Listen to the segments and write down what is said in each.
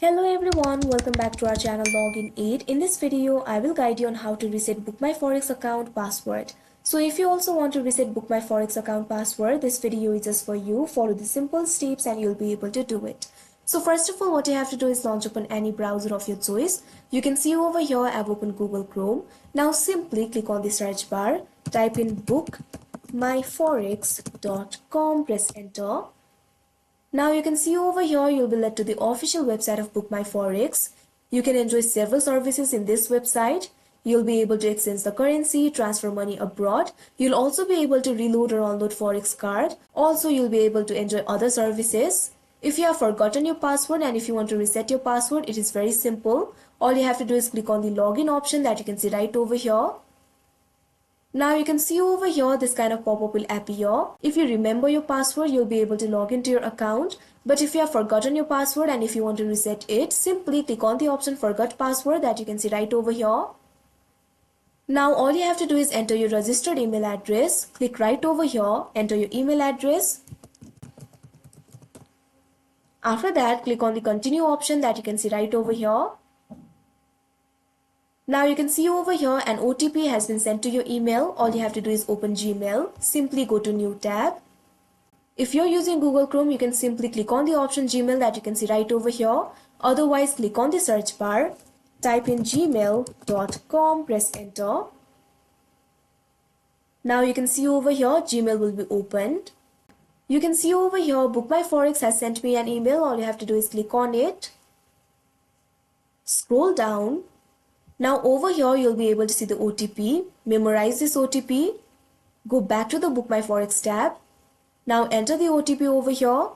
Hello everyone, welcome back to our channel Login 8. In this video, I will guide you on how to reset BookMyForex account password. So if you also want to reset BookMyForex account password, this video is just for you. Follow the simple steps and you'll be able to do it. So first of all, what you have to do is launch open any browser of your choice. You can see over here I've opened Google Chrome. Now simply click on the search bar, type in bookmyforex.com, press enter. Now you can see over here you'll be led to the official website of BookMyForex. You can enjoy several services in this website. You'll be able to exchange the currency, transfer money abroad. You'll also be able to reload or unload Forex card. Also, you'll be able to enjoy other services. If you have forgotten your password and if you want to reset your password, it is very simple. All you have to do is click on the login option that you can see right over here. Now you can see over here this kind of pop-up will appear. If you remember your password, you'll be able to log into your account. But if you have forgotten your password and if you want to reset it, simply click on the option forgot password that you can see right over here. Now all you have to do is enter your registered email address. Click right over here, enter your email address. After that, click on the continue option that you can see right over here. Now you can see over here an OTP has been sent to your email. All you have to do is open Gmail. Simply go to new tab. If you're using Google Chrome, you can simply click on the option Gmail that you can see right over here. Otherwise, click on the search bar. Type in gmail.com, press enter. Now you can see over here Gmail will be opened. You can see over here BookMyForex has sent me an email. All you have to do is click on it. Scroll down. Now over here you'll be able to see the OTP. Memorize this OTP. Go back to the BookMyForex tab. Now enter the OTP over here.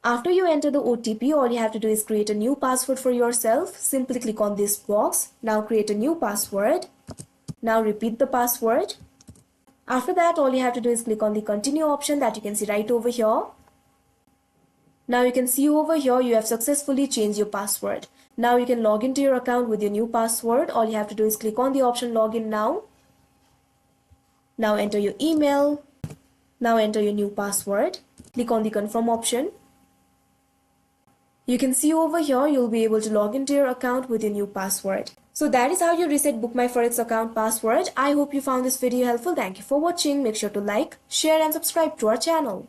After you enter the OTP, all you have to do is create a new password for yourself. Simply click on this box. Now create a new password. Now repeat the password. After that, all you have to do is click on the continue option that you can see right over here. Now you can see over here you have successfully changed your password. Now you can log into your account with your new password. All you have to do is click on the option login now. Now enter your email. Now enter your new password. Click on the confirm option. You can see over here you'll be able to log into your account with your new password. So that is how you reset BookMyForex account password. I hope you found this video helpful. Thank you for watching. Make sure to like, share and subscribe to our channel.